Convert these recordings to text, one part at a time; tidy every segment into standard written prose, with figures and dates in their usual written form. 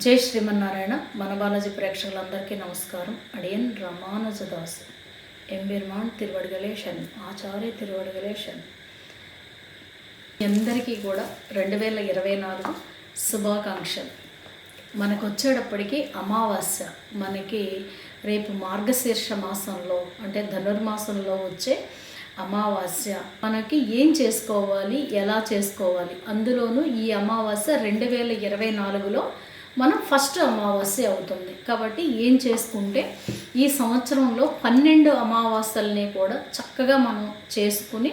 జై శ్రీమన్నారాయణ. మన బాలాజీ ప్రేక్షకులందరికీ నమస్కారం. అడియన్ రామానుజదాస్ ఎంబెరుమాన్ తిరువడిగలేషన్ ఆచార్య తిరువడిగలేషన్. అందరికీ కూడా 2024 శుభాకాంక్షలు. మనకు వచ్చేటప్పటికి అమావాస్య, మనకి రేపు మార్గశీర్ష మాసంలో అంటే ధనుర్మాసంలో వచ్చే అమావాస్య. మనకి ఏం చేసుకోవాలి, ఎలా చేసుకోవాలి, అందులోనూ ఈ అమావాస్య 2024లో మనం ఫస్ట్ అమావాస్య అవుతుంది. కాబట్టి ఏం చేసుకుంటే ఈ సంవత్సరంలో 12 అమావాస్యల్ని కూడా చక్కగా మనం చేసుకుని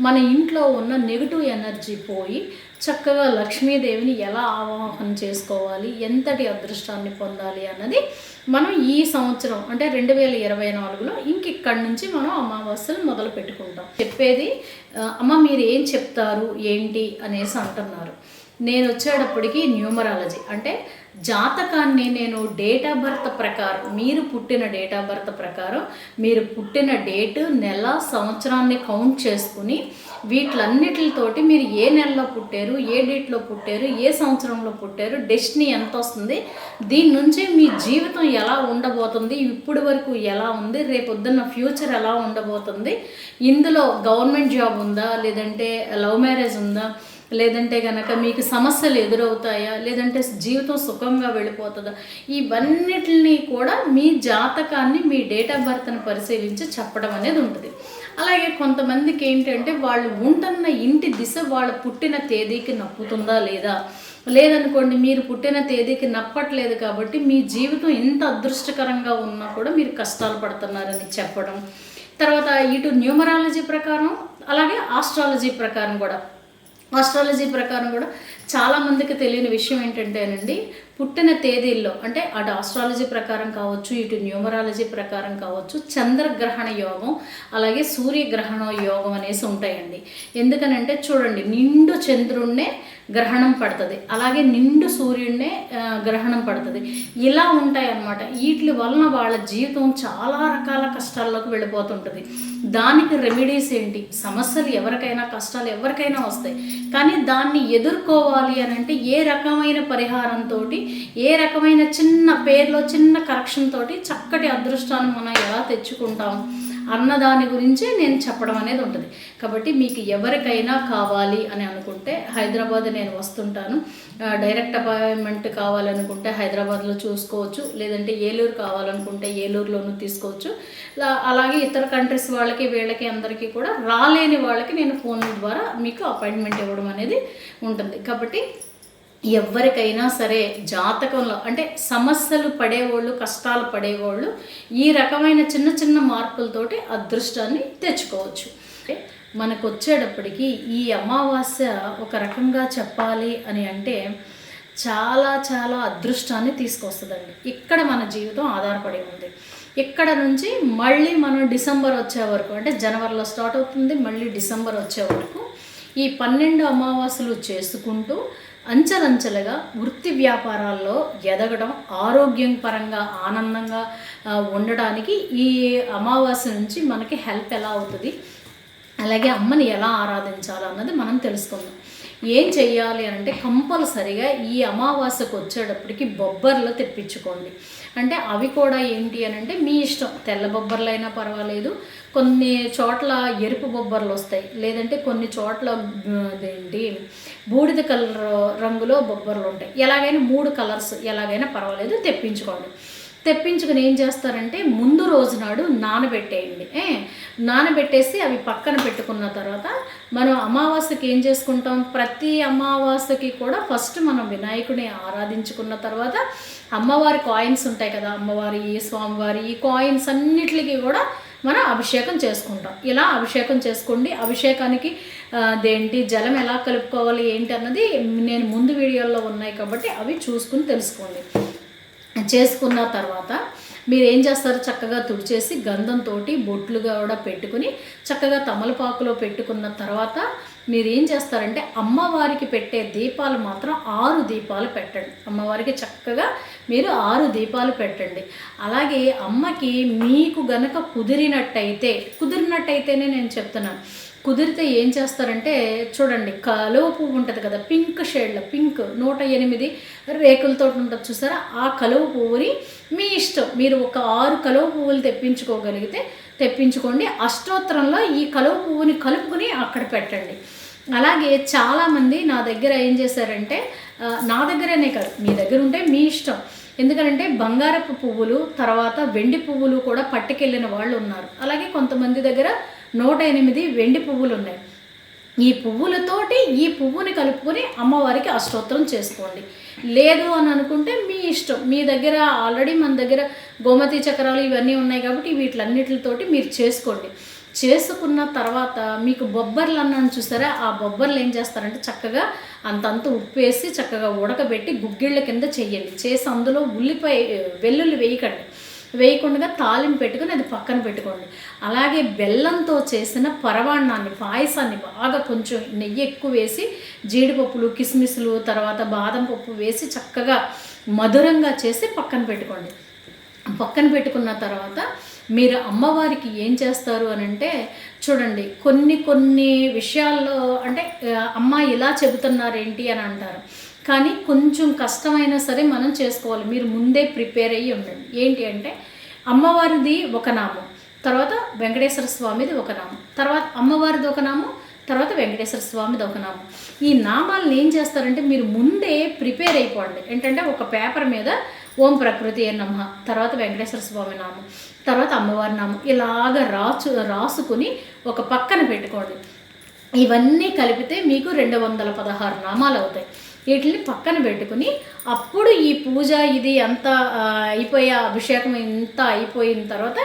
మన ఇంట్లో ఉన్న నెగిటివ్ ఎనర్జీ పోయి చక్కగా లక్ష్మీదేవిని ఎలా ఆవాహన చేసుకోవాలి, ఎంతటి అదృష్టాన్ని పొందాలి అన్నది మనం ఈ సంవత్సరం అంటే 2024లో ఇక్కడి నుంచి మనం అమావాస్యలు మొదలు పెట్టుకుంటాం. చెప్పేది అమ్మ మీరు ఏం చెప్తారు ఏంటి అనేసి అంటున్నారు. నేను వచ్చేటప్పటికి న్యూమరాలజీ అంటే జాతకాన్ని నేను డేట్ ఆఫ్ బర్త్ ప్రకారం, మీరు పుట్టిన డేట్ ఆఫ్ బర్త్ ప్రకారం మీరు పుట్టిన డేటు, నెల, సంవత్సరాన్ని కౌంట్ చేసుకుని వీటిలన్నిటితోటి మీరు ఏ నెలలో పుట్టారు, ఏ డేట్లో పుట్టారు, ఏ సంవత్సరంలో పుట్టారు, డెస్టినీ ఎంత వస్తుంది, దీని నుంచి మీ జీవితం ఎలా ఉండబోతుంది, ఇప్పటి వరకు ఎలా ఉంది, రేపొద్దున్న ఫ్యూచర్ ఎలా ఉండబోతుంది, ఇందులో గవర్నమెంట్ జాబ్ ఉందా, లేదంటే లవ్ మ్యారేజ్ ఉందా, లేదంటే కనుక మీకు సమస్యలు ఎదురవుతాయా, లేదంటే జీవితం సుఖంగా వెళ్ళిపోతుందా, ఇవన్నిటిని కూడా మీ జాతకాన్ని, మీ డేట్ ఆఫ్ బర్త్ని పరిశీలించి చెప్పడం అనేది ఉంటుంది. అలాగే కొంతమందికి ఏంటంటే వాళ్ళు ఉంటున్న ఇంటి దిశ వాళ్ళ పుట్టిన తేదీకి నప్పుతుందా లేదా, లేదనుకోండి మీరు పుట్టిన తేదీకి నప్పట్లేదు కాబట్టి మీ జీవితం ఎంత అదృష్టకరంగా ఉన్నా కూడా మీరు కష్టాలు పడుతున్నారని చెప్పడం. తర్వాత ఇటు న్యూమరాలజీ ప్రకారం అలాగే ఆస్ట్రాలజీ ప్రకారం కూడా చాలామందికి తెలియని విషయం ఏంటంటేనండి, పుట్టిన తేదీల్లో అంటే అటు ఆస్ట్రాలజీ ప్రకారం కావచ్చు, ఇటు న్యూమరాలజీ ప్రకారం కావచ్చు, చంద్రగ్రహణ యోగం అలాగే సూర్యగ్రహణ యోగం అనేసి ఉంటాయండి. ఎందుకనంటే చూడండి, నిండు చంద్రుడినే గ్రహణం పడుతుంది, అలాగే నిండు సూర్యుడినే గ్రహణం పడుతుంది. ఇలా ఉంటాయన్నమాట. వీటి వలన వాళ్ళ జీవితం చాలా రకాల కష్టాల్లోకి వెళ్ళిపోతుంటుంది. దానికి రెమెడీస్ ఏంటి, సమస్యలు ఎవరికైనా, కష్టాలు ఎవరికైనా వస్తాయి, కానీ దాన్ని ఎదుర్కోవాలి అని అంటే ఏ రకమైన పరిహారంతో, ఏ రకమైన చిన్న పేర్లో చిన్న కరెక్షన్ తోటి చక్కటి అదృష్టాన్ని మనం ఎలా తెచ్చుకుంటాం అన్న దాని గురించి నేను చెప్పడం అనేది ఉంటుంది. కాబట్టి మీకు ఎవరికైనా కావాలి అని అనుకుంటే హైదరాబాద్ నేను వస్తుంటాను, డైరెక్ట్ అపాయింట్మెంట్ కావాలనుకుంటే హైదరాబాద్లో చూసుకోవచ్చు, లేదంటే ఏలూరు కావాలనుకుంటే ఏలూరులోనూ తీసుకోవచ్చు. అలాగే ఇతర కంట్రీస్ వాళ్ళకి వీళ్ళకి అందరికీ కూడా రాలేని వాళ్ళకి నేను ఫోన్ ద్వారా మీకు అపాయింట్మెంట్ ఇవ్వడం అనేది ఉంటుంది. కాబట్టి ఎవరికైనా సరే జాతకంలో అంటే సమస్యలు పడేవాళ్ళు, కష్టాలు పడేవాళ్ళు ఈ రకమైన చిన్న చిన్న మార్పులతోటి అదృష్టాన్ని తెచ్చుకోవచ్చు. మనకు వచ్చేటప్పటికి ఈ అమావాస్య ఒక రకంగా చెప్పాలి అని అంటే చాలా చాలా అదృష్టాన్ని తీసుకొస్తుందండి. ఇక్కడ మన జీవితం ఆధారపడి ఉంది. ఇక్కడ నుంచి మళ్ళీ మనం డిసెంబర్ వచ్చే వరకు అంటే జనవరిలో స్టార్ట్ అవుతుంది, మళ్ళీ డిసెంబర్ వచ్చే వరకు ఈ 12 అమావాస్యలు చేసుకుంటూ అంచెలంచెలుగా వృత్తి వ్యాపారాల్లో ఎదగడం, ఆరోగ్యం పరంగా ఆనందంగా ఉండడానికి ఈ అమావాస్య నుంచి మనకి హెల్ప్ ఎలా అవుతుంది, అలాగే అమ్మని ఎలా ఆరాధించాలన్నది మనం తెలుసుకుందాం. ఏం చెయ్యాలి అంటే కంపల్సరిగా ఈ అమావాస్యకు వచ్చేటప్పటికి బొబ్బర్లు తెప్పించుకోండి. అంటే అవి కూడా ఏంటి అని అంటే మీ ఇష్టం, తెల్ల బొబ్బర్లు అయినా పర్వాలేదు, కొన్ని చోట్ల ఎరుపు బొబ్బర్లు వస్తాయి, లేదంటే కొన్ని చోట్ల అదేంటి బూడిద కలర్ రంగులో బొబ్బర్లు ఉంటాయి. ఎలాగైనా 3 కలర్స్ ఎలాగైనా పర్వాలేదు తెప్పించుకోండి. తెప్పించుకుని ఏం చేస్తారంటే ముందు రోజు నాడు నానబెట్టేయండి. నానబెట్టేసి అవి పక్కన పెట్టుకున్న తర్వాత మనం అమావాస్యకి ఏం చేసుకుంటాం, ప్రతి అమావాస్యకి కూడా ఫస్ట్ మనం వినాయకుడిని ఆరాధించుకున్న తర్వాత అమ్మవారి కాయిన్స్ ఉంటాయి కదా, అమ్మవారి, స్వామివారి, ఈ కాయిన్స్ అన్నిటికీ కూడా మనం అభిషేకం చేసుకుంటాం. ఇలా అభిషేకం చేసుకోండి. అభిషేకానికి జలం ఎలా కలుపుకోవాలి ఏంటి అన్నది నేను ముందు వీడియోల్లో ఉన్నాయి కాబట్టి అవి చూసుకుని తెలుసుకోండి. చేసుకున్న తర్వాత మీరు ఏం చేస్తారు, చక్కగా తుడిచేసి గంధంతో బొట్లు కూడా పెట్టుకుని చక్కగా తమలపాకులో పెట్టుకున్న తర్వాత మీరు ఏం చేస్తారంటే అమ్మవారికి పెట్టే దీపాలు మాత్రం 6 దీపాలు పెట్టండి. అమ్మవారికి చక్కగా మీరు 6 దీపాలు పెట్టండి. అలాగే అమ్మకి మీకు గనక కుదిరినట్టయితేనే నేను చెప్తున్నాను, కుదిరితే ఏం చేస్తారంటే చూడండి, కలువ పువ్వు ఉంటుంది కదా, పింక్ షేడ్లో, పింక్ 108 రేకులతో ఉంటుంది చూసారా, ఆ కలువ పువ్వుని మీ ఇష్టం, మీరు ఒక 6 కలువ పువ్వులు తెప్పించుకోగలిగితే తెప్పించుకోండి. అష్టోత్తరంలో ఈ కలువ పువ్వుని కలుపుకుని అక్కడ పెట్టండి. అలాగే చాలామంది నా దగ్గర ఏం చేశారంటే, నా దగ్గరనే కాదు, మీ దగ్గర ఉంటే మీ ఇష్టం, ఎందుకంటే బంగారపు పువ్వులు తర్వాత వెండి పువ్వులు కూడా పట్టుకెళ్ళిన వాళ్ళు ఉన్నారు. అలాగే కొంతమంది దగ్గర 108 వెండి పువ్వులు ఉన్నాయి. ఈ పువ్వులతోటి ఈ పువ్వుని కలుపుకొని అమ్మవారికి అష్టోత్తరం చేసుకోండి. లేదు అని అనుకుంటే మీ ఇష్టం, మీ దగ్గర ఆల్రెడీ మన దగ్గర గోమతి చక్రాలు ఇవన్నీ ఉన్నాయి కాబట్టి వీటిలన్నిటితోటి మీరు చేసుకోండి. చేసుకున్న తర్వాత మీకు బొబ్బర్లు అన్నాను చూసారా, ఆ బొబ్బర్లు ఏం చేస్తారంటే చక్కగా అంతంత ఉప్పు వేసి చక్కగా ఉడకబెట్టి గుగ్గిళ్ళ కింద చెయ్యండి. చేసి అందులో వెల్లుల్లి వేయకుండా తాలింపు పెట్టుకుని అది పక్కన పెట్టుకోండి. అలాగే బెల్లంతో చేసిన పరవాన్నాన్ని, పాయసాన్ని బాగా కొంచెం నెయ్యి ఎక్కువ వేసి జీడిపప్పులు, కిస్మిస్లు, తర్వాత బాదం పప్పు వేసి చక్కగా మధురంగా చేసి పక్కన పెట్టుకోండి. పక్కన పెట్టుకున్న తర్వాత మీరు అమ్మవారికి ఏం చేస్తారు అని అంటే చూడండి, కొన్ని విషయాల్లో అంటే అమ్మ ఇలా చెబుతున్నారేంటి అని అంటారు, కానీ కొంచెం కష్టమైనా సరే మనం చేసుకోవాలి. మీరు ముందే ప్రిపేర్ అయ్యి ఉండండి. ఏంటి అంటే అమ్మవారిది ఒక నామం, తర్వాత వెంకటేశ్వర స్వామిది ఒక నామం, తర్వాత అమ్మవారిది ఒక నామం, తర్వాత వెంకటేశ్వర స్వామిది ఒక నామం. ఈ నామాలను ఏం చేస్తారంటే మీరు ముందే ప్రిపేర్ అయిపోండి. ఏంటంటే ఒక పేపర్ మీద ఓం ప్రకృతి నమః, తర్వాత వెంకటేశ్వర స్వామి నామం, తర్వాత అమ్మవారి నామం ఇలాగ రాసుకుని ఒక పక్కన పెట్టుకోండి. ఇవన్నీ కలిపితే మీకు 216 నామాలు అవుతాయి. వీటిని పక్కన పెట్టుకుని అప్పుడు ఈ పూజ ఇది అంతా అయిపోయే అభిషేకం ఇంత అయిపోయిన తర్వాత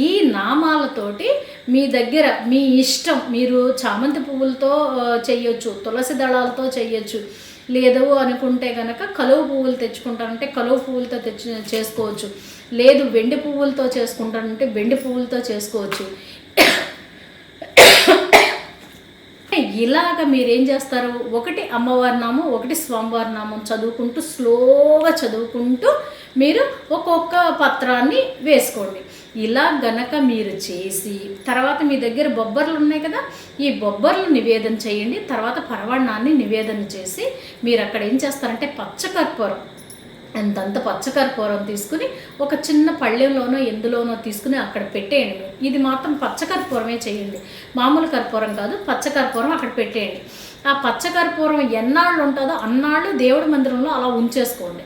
ఈ నామాలతోటి మీ దగ్గర మీ ఇష్టం, మీరు చామంతి పువ్వులతో చేయొచ్చు, తులసి దళాలతో చేయొచ్చు, లేదు అనుకుంటే కనుక కలువ పువ్వులు తెచ్చుకుంటారంటే కలువ పువ్వులతో చేసుకోవచ్చు, లేదు వెండి పువ్వులతో చేసుకుంటారంటే వెండి పువ్వులతో చేసుకోవచ్చు. ఇలాగ మీరేం చేస్తారు, ఒకటి అమ్మవారి నామం, ఒకటి స్వామివారి నామం చదువుకుంటూ స్లోగా చదువుకుంటూ మీరు ఒక్కొక్క పత్రాన్ని వేసుకోండి. ఇలా గనక మీరు చేసి తర్వాత మీ దగ్గర బొబ్బర్లు ఉన్నాయి కదా, ఈ బొబ్బర్లు నివేదన చేయండి. తర్వాత పరవాణాన్ని నివేదన చేసి మీరు అక్కడ ఏం చేస్తారంటే పచ్చకర్పూరం, అంతంత పచ్చకర్పూరం తీసుకుని ఒక చిన్న పళ్ళెంలోనో ఎందులోనో తీసుకుని అక్కడ పెట్టేయండి. ఇది మాత్రం పచ్చకర్పూరమే చేయండి, మామూలు కర్పూరం కాదు, పచ్చకర్పూరం అక్కడ పెట్టేయండి. ఆ పచ్చకర్పూరం ఎన్నాళ్ళు ఉంటుందో అన్నాళ్ళు దేవుడి మందిరంలో అలా ఉంచేసుకోండి.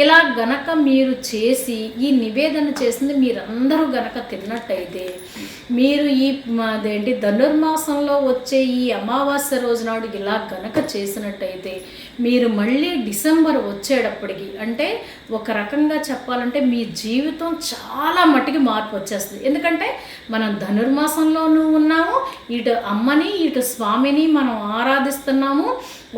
ఇలా గనక మీరు చేసి ఈ నివేదన చేసింది మీరందరూ గనక తిన్నట్టయితే మీరు అదేంటి ధనుర్మాసంలో వచ్చే ఈ అమావాస్య రోజు నాడు ఇలా గనక చేసినట్టయితే మీరు మళ్ళీ డిసెంబర్ వచ్చేటప్పటికి అంటే ఒక రకంగా చెప్పాలంటే మీ జీవితం చాలా మట్టుకి మార్పు వచ్చేస్తుంది. ఎందుకంటే మనం ధనుర్మాసంలోనూ ఉన్నాము, ఇటు అమ్మని ఇటు స్వామిని మనం ఆరాధిస్తున్నాము.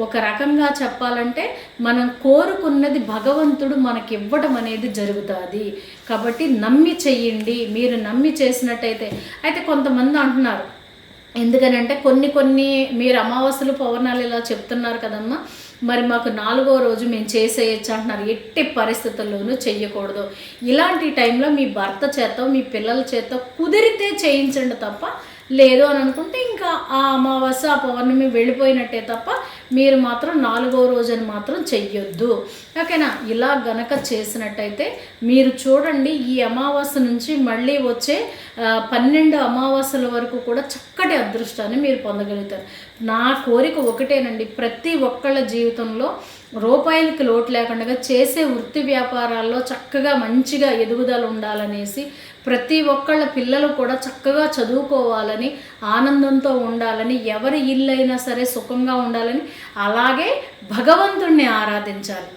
ఒక రకంగా చెప్పాలంటే మనం కోరుకున్నది భగవంతుడు మనకి ఇవ్వడం అనేది జరుగుతుంది. కాబట్టి నమ్మి చెయ్యండి. మీరు నమ్మి చేసినట్టయితే అయితే కొంతమంది అంటున్నారు, ఎందుకనంటే కొన్ని మీరు అమావాస్యలు పౌర్ణాలు ఇలా చెప్తున్నారు కదమ్మా, మరి మాకు 4వ రోజు మేము చేసేయచ్చు అంటున్నారు. ఎట్టి పరిస్థితుల్లోనూ చెయ్యకూడదు. ఇలాంటి టైంలో మీ భర్త చేత మీ పిల్లల చేత కుదిరితే చేయించండి తప్ప, లేదు అని అనుకుంటే ఇంకా ఆ అమావాస్య ఆ పౌర్ణమి వెళ్ళిపోయినట్టే తప్ప మీరు మాత్రం 4వ రోజు అని మాత్రం చెయ్యొద్దు. ఓకేనా? ఇలా గనక చేసినట్టయితే మీరు చూడండి, ఈ అమావాస్య నుంచి మళ్ళీ వచ్చే 12 అమావాస్యల వరకు కూడా చక్కటి అదృష్టాన్ని మీరు పొందగలుగుతారు. నా కోరిక ఒకటేనండి, ప్రతి ఒక్కళ్ళ జీవితంలో రూపాయలకి లోటు లేకుండా చేసే వృత్తి వ్యాపారాల్లో చక్కగా మంచిగా ఎదుగుదల ఉండాలనేసి, ప్రతి ఒక్కళ్ళ పిల్లలు కూడా చక్కగా చదువుకోవాలని, ఆనందంతో ఉండాలని, ఎవరి ఇల్లైనా సరే సుఖంగా ఉండాలని, అలాగే భగవంతుణ్ణి ఆరాధించాలి.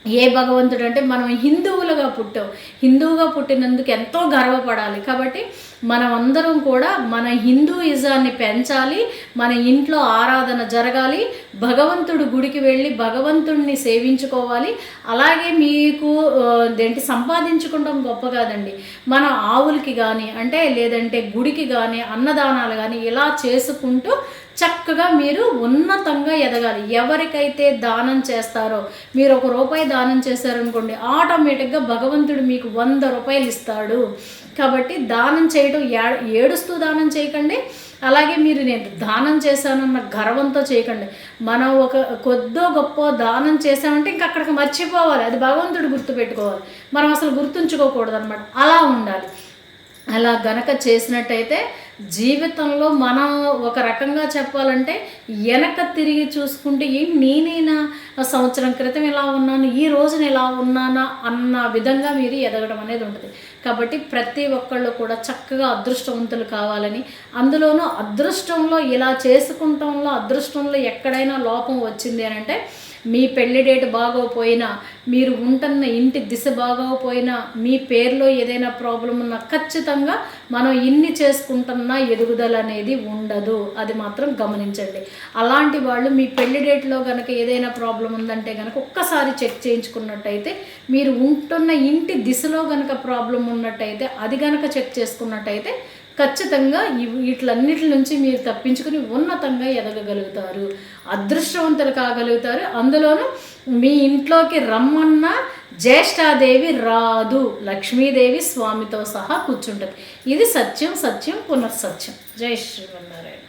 ఏ భగవంతుడు అంటే మనం హిందువులుగా పుట్టాం, హిందువుగా పుట్టినందుకు ఎంతో గర్వపడాలి. కాబట్టి మనం అందరం కూడా మన హిందూయిజాన్ని పెంచాలి, మన ఇంట్లో ఆరాధన జరగాలి, భగవంతుడు గుడికి వెళ్ళి భగవంతుడిని సేవించుకోవాలి. అలాగే మీకు సంపాదించుకోవడం గొప్ప కాదండి, మన ఆవులకి కానీ అంటే లేదంటే గుడికి కానీ అన్నదానాలు కానీ ఇలా చేసుకుంటూ చక్కగా మీరు ఉన్నతంగా ఎదగాలి. ఎవరికైతే దానం చేస్తారో, మీరు ₹1 దానం చేశారనుకోండి, ఆటోమేటిక్గా భగవంతుడు మీకు ₹100 ఇస్తాడు. కాబట్టి దానం చేయడం ఏడుస్తూ దానం చేయకండి, అలాగే మీరు నేను దానం చేశానన్న గర్వంతో చేయకండి. మనం ఒక కొద్దో గొప్ప దానం చేసామంటే ఇంక అక్కడికి మర్చిపోవాలి, అది భగవంతుడు గుర్తుపెట్టుకోవాలి, మనం అసలు గుర్తుంచుకోకూడదు అనమాట. అలా ఉండాలి. అలా గనక చేసినట్టయితే జీవితంలో మనం ఒక రకంగా చెప్పాలంటే వెనక తిరిగి చూసుకుంటే నేనేనా సంవత్సరం క్రితం ఇలా ఉన్నాను, ఈ రోజున ఇలా ఉన్నానా అన్న విధంగా మీరు ఎదగడం అనేది ఉంటుంది. కాబట్టి ప్రతి ఒక్కళ్ళు కూడా చక్కగా అదృష్టవంతులు కావాలని, అందులోనూ అదృష్టంలో ఇలా చేసుకుంటాంలో అదృష్టంలో ఎక్కడైనా లోపం వచ్చింది అని అంటే మీ పెళ్లి డేట్ బాగోపోయినా, మీరు ఉంటున్న ఇంటి దిశ బాగోపోయినా, మీ పేరులో ఏదైనా ప్రాబ్లం ఉన్నా ఖచ్చితంగా మనం ఇన్ని చేసుకుంటున్నా ఎదుగుదల అనేది ఉండదు. అది మాత్రం గమనించండి. అలాంటి వాళ్ళు మీ పెళ్లి డేట్లో కనుక ఏదైనా ప్రాబ్లం ఉందంటే కనుక ఒక్కసారి చెక్ చేయించుకున్నట్టయితే, మీరు ఉంటున్న ఇంటి దిశలో కనుక ప్రాబ్లం ఉన్నట్టయితే అది కనుక చెక్ చేసుకున్నట్టయితే ఖచ్చితంగా వీటిలన్నిటి నుంచి మీరు తప్పించుకుని ఉన్నతంగా ఎదగగలుగుతారు, అదృష్టవంతులు కాగలుగుతారు. అందులోనూ మీ ఇంట్లోకి రమ్మన్న జ్యేష్ఠాదేవి రాదు, లక్ష్మీదేవి స్వామితో సహా కూర్చుంటుంది. ఇది సత్యం, సత్యం పునఃసత్యం. జై శ్రీమన్నారాయణ.